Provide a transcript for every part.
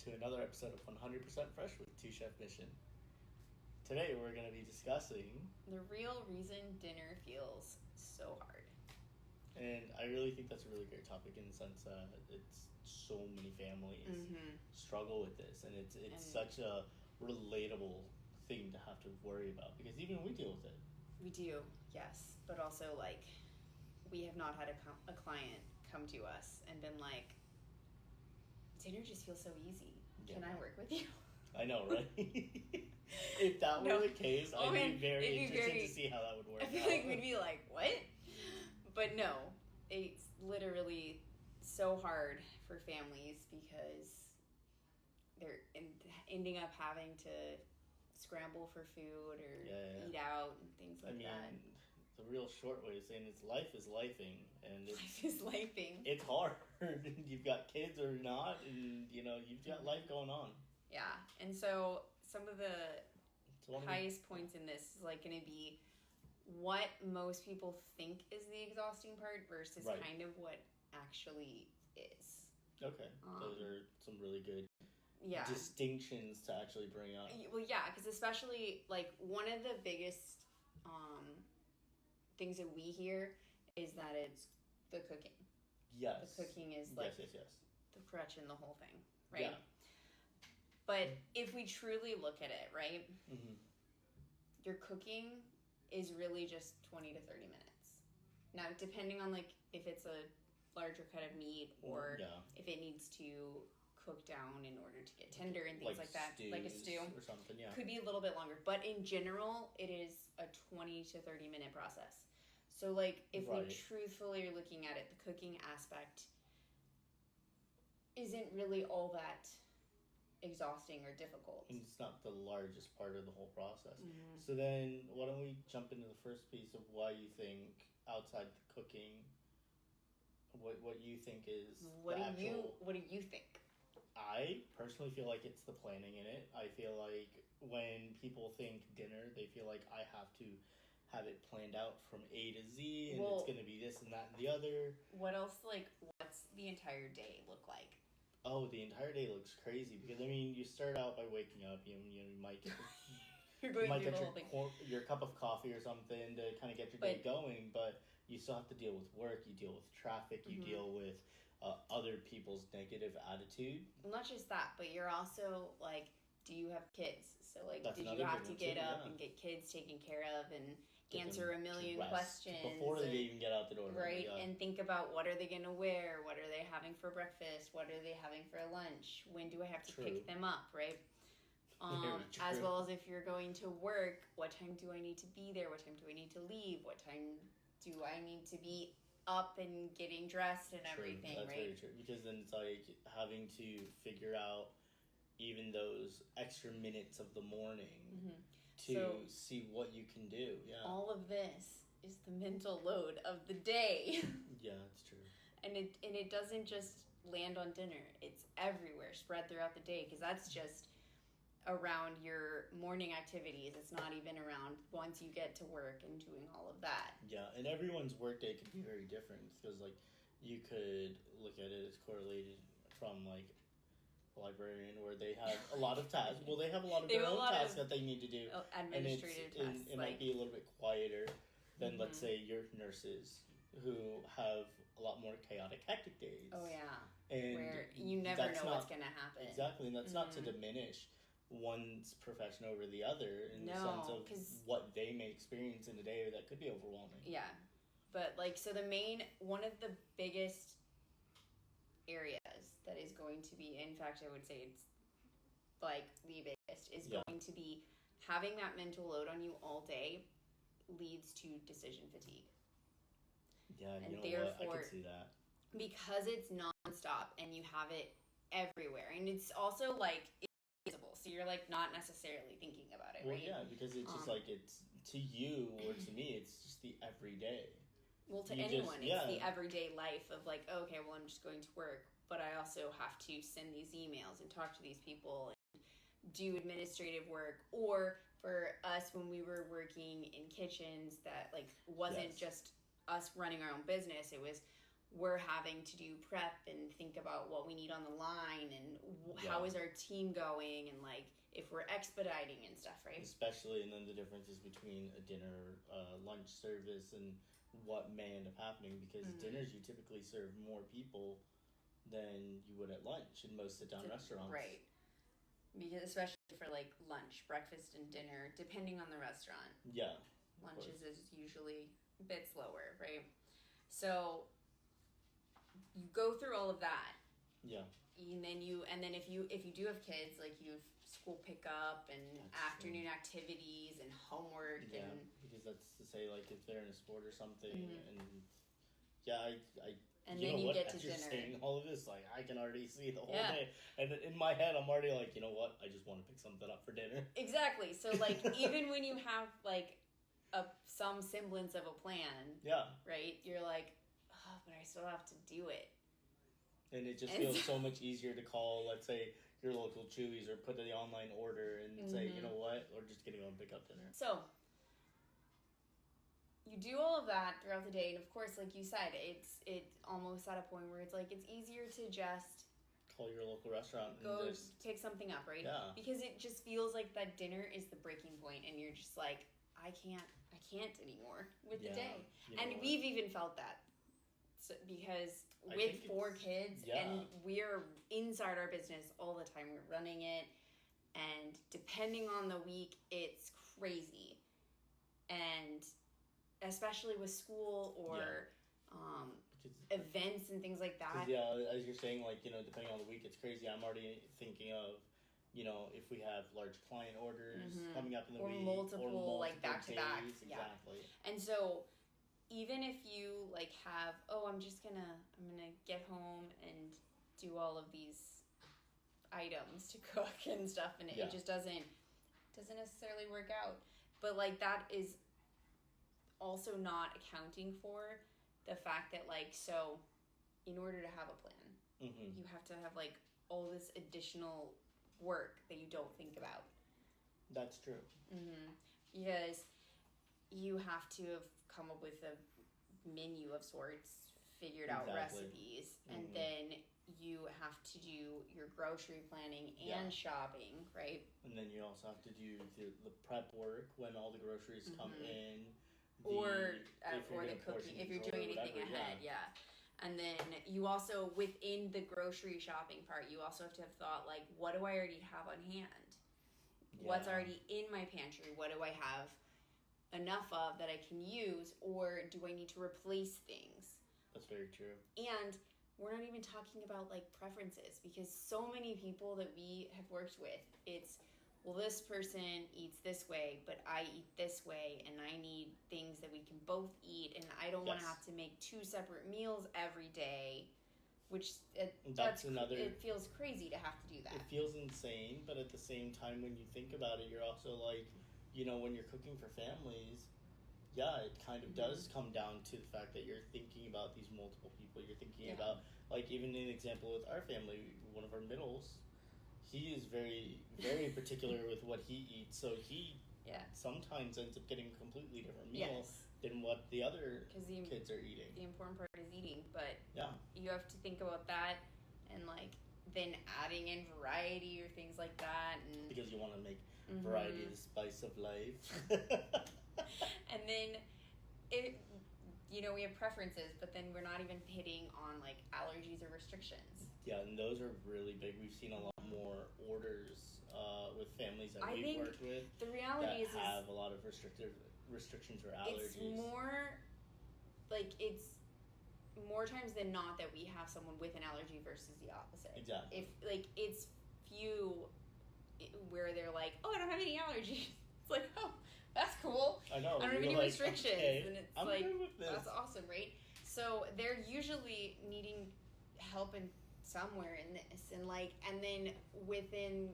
to another episode of 100% Fresh with Two Chef Mission. Today we're going to be discussing the real reason dinner feels so hard. And I really think that's a really great topic in the sense that it's so many families struggle with this, and it's such a relatable thing to have to worry about because even we deal with it. We do, yes, but also like we have not had a client come to us and been like, dinner just feels so easy. Yeah. Can I work with you? I know, right? If that were the case, I'd be very interested to see how that would work. I feel like we'd be like, what? But no, it's literally so hard for families because they're ending up having to scramble for food or eat out and things like that. The real short way of saying it's life is lifing, and life is lifing. It's hard. You've got kids or not, and you've got life going on. Yeah, and so some of the highest points in this is like going to be what most people think is the exhausting part versus kind of what actually is. Okay, those are some really good distinctions to actually bring up. Well, yeah, because especially like one of the biggest things that we hear is that it's the cooking. Yes. The cooking is like the crutch in the whole thing, right? Yeah. But if we truly look at it, right, your cooking is really just 20 to 30 minutes. Now, depending on like if it's a larger cut of meat or if it needs to cook down in order to get tender and things like that, like a stew or something, could be a little bit longer. But in general, it is a 20 to 30 minute process. So like if we truthfully are looking at it, the cooking aspect isn't really all that exhausting or difficult. And it's not the largest part of the whole process. So then why don't we jump into the first piece of why you think outside the cooking, what you think is what do you think? I personally feel like it's the planning in it. I feel like when people think dinner, they feel like I have to have it planned out from A to Z, and it's going to be this and that and the other. What else, like, what's the entire day look like? Oh, the entire day looks crazy because, you start out by waking up, you might get your cup of coffee or something to kind of get your day going, but you still have to deal with work, you deal with traffic, you deal with other people's negative attitude. Well, not just that, but you're also, like, do you have kids? So, like, did you have to get up and get kids taken care of and answer a million questions before they even get out the door, right? And think about what are they going to wear, what are they having for breakfast, what are they having for lunch, when do I have to pick them up, right? As well as if you're going to work, what time do I need to be there, what time do I need to leave, what time do I need to be up and getting dressed and everything. That's very true, because then it's like having to figure out even those extra minutes of the morning to see what you can do. Yeah. All of this is the mental load of the day. Yeah, that's true. And it doesn't just land on dinner. It's everywhere, spread throughout the day, because that's just around your morning activities. It's not even around once you get to work and doing all of that. Yeah, and everyone's workday could be very different because, like, you could look at it as correlated from, like, librarian where they have a lot of tasks. Well, they have a lot of their own tasks that they need to do. Administrative tasks. It might be a little bit quieter than, let's say, your nurses who have a lot more chaotic, hectic days. Oh, yeah. And where you never know what's going to happen. Exactly, and that's not to diminish one's profession over the other in the sense of what they may experience in a day that could be overwhelming. Yeah. But, like, so one of the biggest areas that is going to be, in fact, I would say it's like the biggest, is going to be having that mental load on you all day leads to decision fatigue. Yeah, and therefore, I could see that. Because it's nonstop and you have it everywhere, and it's also like invisible, so you're like not necessarily thinking about it, right? Well, yeah, because it's just like it's to you or to me, it's just the everyday. Well, to anyone, it's the everyday life of like, okay, well, I'm just going to work, but I also have to send these emails and talk to these people and do administrative work. Or for us, when we were working in kitchens, that like wasn't just us running our own business. It was we're having to do prep and think about what we need on the line and how is our team going and like if we're expediting and stuff, right? Especially, and then the differences between a dinner, lunch service, and what may end up happening, because dinners you typically serve more people than you would at lunch in most sit-down restaurants. Right. Because especially for like lunch, breakfast, and dinner, depending on the restaurant. Yeah. Lunches is usually a bit slower, right? So you go through all of that. Yeah. And then if you do have kids, like you have school pickup and afternoon activities and homework and because that's to say, like if they're in a sport or something, and I and you then know you what? get to As you're dinner. saying all of this, like I can already see the whole day, and in my head I'm already like, you know what? I just want to pick something up for dinner. Exactly. So like even when you have like some semblance of a plan, right? You're like, oh, but I still have to do it. And it just feels so much easier to call, let's say, your local Chewy's or put the online order and say, you know what, we're just going to go and pick up dinner. So, you do all of that throughout the day, and of course, like you said, it's almost at a point where it's like, it's easier to just call your local restaurant and go just pick something up, right? Yeah. Because it just feels like that dinner is the breaking point, and you're just like, I can't anymore with the day. And we've even felt that. So, because with 4 kids and we're inside our business all the time, we're running it, and depending on the week, it's crazy. And especially with school or events and things like that. As you're saying, like, you know, depending on the week, it's crazy. I'm already thinking of, you know, if we have large client orders coming up in the week. Multiple, or multiple, like back to back. Exactly. And so even if you like have, I'm gonna get home and do all of these items to cook and stuff, and it just doesn't necessarily work out. But like that is also not accounting for the fact that like, so in order to have a plan, you have to have like all this additional work that you don't think about. That's true. Because you have to have come up with a menu of sorts, figured out recipes, and then you have to do your grocery planning and shopping, right? And then you also have to do the prep work when all the groceries come in. Or the cooking, if you're doing anything ahead, And then you also, within the grocery shopping part, you also have to have thought, like, what do I already have on hand? What's already in my pantry? What do I have enough of that I can use? Or do I need to replace things? That's very true. And we're not even talking about, like, preferences, because so many people that we have worked with, it's, well, this person eats this way, but I eat this way, and I need things that we can both eat, and I don't want to have to make 2 separate meals every day, which it feels crazy to have to do that. It feels insane, but at the same time, when you think about it, you're also like, you know, when you're cooking for families, it kind of does come down to the fact that you're thinking about these multiple people. You're thinking about, like, even an example with our family, one of our middles, he is very, very particular with what he eats, so he sometimes ends up getting a completely different meal than what the other kids are eating. The important part is eating, but you have to think about that, and like then adding in variety or things like that, and because you want to make variety the spice of life. And then we have preferences, but then we're not even hitting on like allergies or restrictions. Yeah, and those are really big. We've seen a lot more orders with families that we've worked with. The reality that have a lot of restrictions or allergies. It's more times than not that we have someone with an allergy versus the opposite. Exactly. If it's few where they're like, oh, I don't have any allergies. It's like, oh, that's cool. I know. I don't have any restrictions. Okay, and it's I'm like, good with this. That's awesome, right? So they're usually needing help in somewhere in this, and then within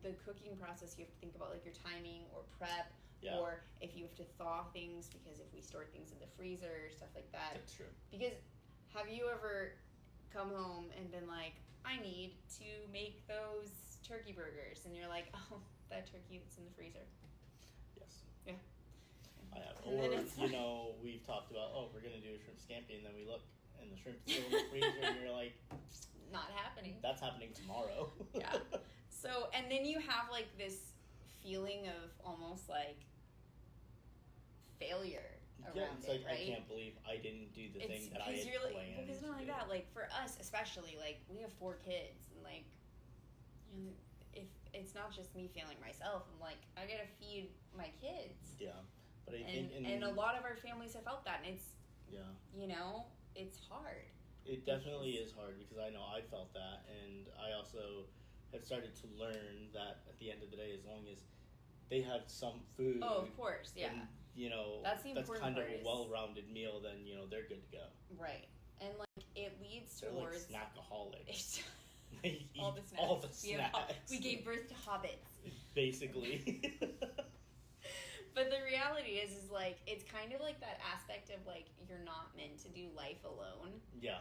the cooking process, you have to think about like your timing or prep, or if you have to thaw things, because if we store things in the freezer, stuff like that. That's true. Because have you ever come home and been like, I need to make those turkey burgers, and you're like, oh, that turkey that's in the freezer. Yes. Yeah. I have. Or, we've talked about, we're going to do a shrimp scampi, and then we look, and the shrimp's still in the freezer, and you're like, not happening. That's happening tomorrow. Yeah. So, and then you have like this feeling of almost like failure around it's like, right? I can't believe I didn't do the thing that I had you're like, planned. Well, it's not like that. Like for us, especially, like we have 4 kids, and like, you know, if it's not just me feeling myself, I'm like, I gotta feed my kids. Yeah, but I think, and a lot of our families have felt that, and it's, yeah, you know, it's hard. It definitely is hard, because I know I felt that, and I also have started to learn that at the end of the day, as long as they have some food, oh, of course, yeah, and, you know, that's kind of a well-rounded meal, then, you know, they're good to go. Right. And like it leads they're towards like snackaholics. They eat all the snacks. We gave birth to hobbits. Basically. But the reality is like it's kind of like that aspect of like you're not meant to do life alone. Yeah.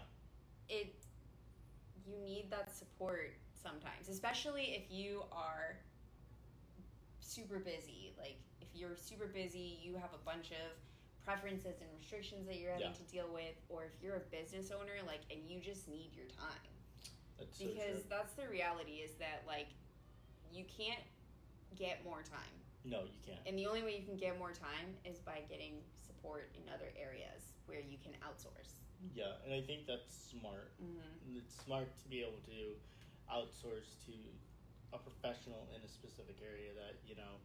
You need that support sometimes, especially if you are super busy. Like if you're super busy, you have a bunch of preferences and restrictions that you're having to deal with, or if you're a business owner, like, and you just need your time. That's so because true. That's the reality, is that like you can't get more time. No, you can't. And the only way you can get more time is by getting support in other areas where you can outsource. Yeah, and I think that's smart. Mm-hmm. It's smart to be able to outsource to a professional in a specific area that, you know,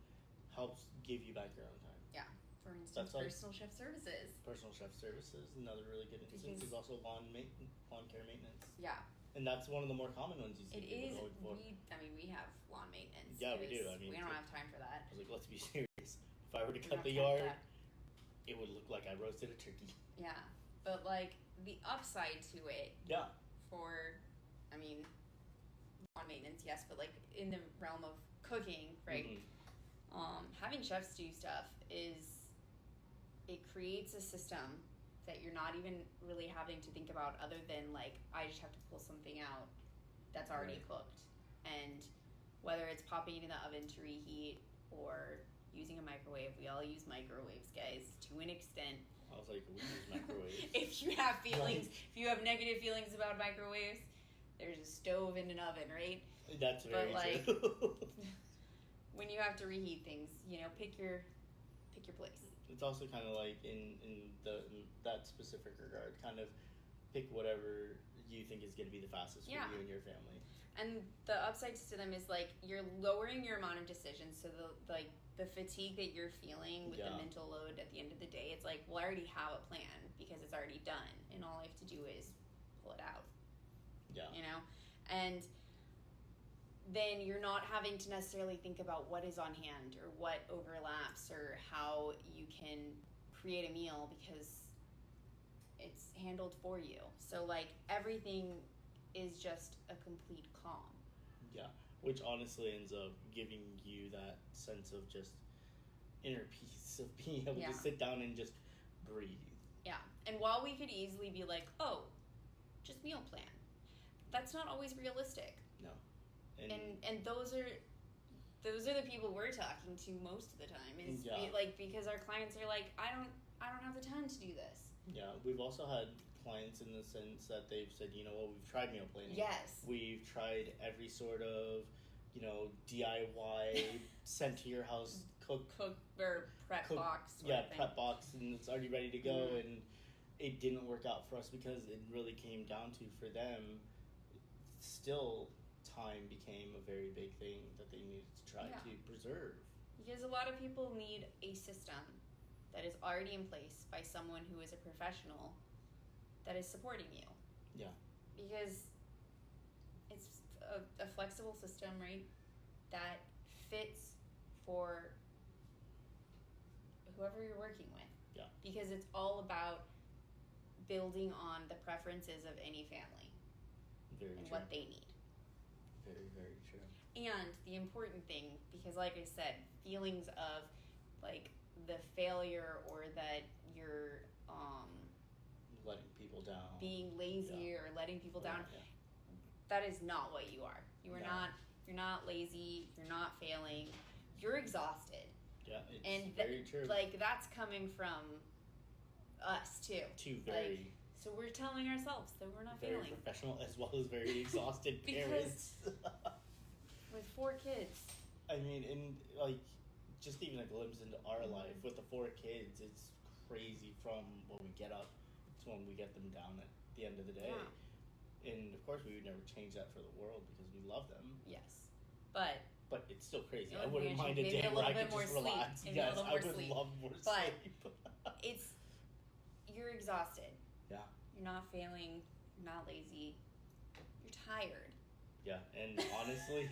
helps give you back your own time. Yeah. For instance, personal chef services. Personal chef services, another really good instance. There's also lawn care maintenance. Yeah. And that's one of the more common ones you see people going for. We have lawn maintenance. Yeah, we do. I mean, we don't have time for that. I was like, let's be serious. If I were to cut the yard, it would look like I roasted a turkey. Yeah. But, like, the upside to it. Yeah. Lawn maintenance, yes, but, like, in the realm of cooking, right? Mm-hmm. Having chefs do stuff it creates a system that you're not even really having to think about, other than like I just have to pull something out that's already cooked, and whether it's popping it in the oven to reheat or using a microwave. We all use microwaves, guys, to an extent. I was like, we use microwaves. If you have feelings, if you have negative feelings about microwaves, there's a stove and an oven, right? That's very true. When you have to reheat things, you know, pick your place. It's also kind of like in that specific regard, kind of pick whatever you think is going to be the fastest for you and your family. And the upsides to them is like you're lowering your amount of decisions, so the fatigue that you're feeling with the mental load at the end of the day, it's like, well, I already have a plan because it's already done, and all I have to do is pull it out. Yeah. You know? And then you're not having to necessarily think about what is on hand or what overlaps or how you can create a meal, because it's handled for you. So, like, everything is just a complete calm. Yeah, which honestly ends up giving you that sense of just inner peace of being able to sit down and just breathe. Yeah, and while we could easily be like, oh, just meal plan, that's not always realistic. No. And those are the people we're talking to most of the time. Because our clients are like, I don't have the time to do this. Yeah, we've also had clients in the sense that they've said, you know what, we've tried meal planning. Yes. We've tried every sort of, you know, DIY sent to your house cook or prep box. Prep box, and it's already ready to go, and it didn't work out for us because it really came down to, for them, still time became a very big thing that they needed to try to preserve. Because a lot of people need a system that is already in place by someone who is a professional that is supporting you. Yeah. Because it's a flexible system, right, that fits for whoever you're working with. Yeah. Because it's all about building on the preferences of any family. Very and true. What they need. Very, very true. And the important thing, because like I said, feelings of like the failure or that you're letting people down, being lazy or letting people down, that is not what you are. You are not. You're not lazy. You're not failing. You're exhausted. Yeah, it's very true. Like, that's coming from us too. Two very So we're telling ourselves that we're not very failing. Professional as well as very exhausted parents. With 4 kids. I mean, and like, just even a glimpse into our life with the 4 kids, it's crazy from when we get up to when we get them down at the end of the day. Yeah. And of course, we would never change that for the world because we love them. Yes, but it's still crazy. I wouldn't mind a day where I could just relax. Yes, I would love more sleep. It's you're exhausted. Yeah. You're not failing. You're not lazy. You're tired. Yeah, and honestly,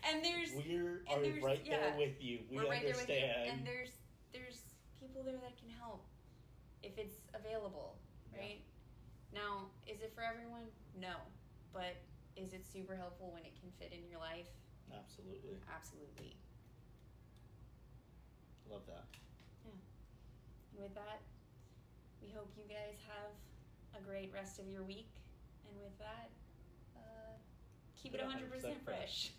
and we're right there with you. We We're right understand. There with you. And there's people there that can help if it's available, right? Yeah. Now, is it for everyone? No, but is it super helpful when it can fit in your life? Absolutely. Absolutely. Love that. Yeah. And with that, we hope you guys have a great rest of your week. And with that, keep it 100% fresh.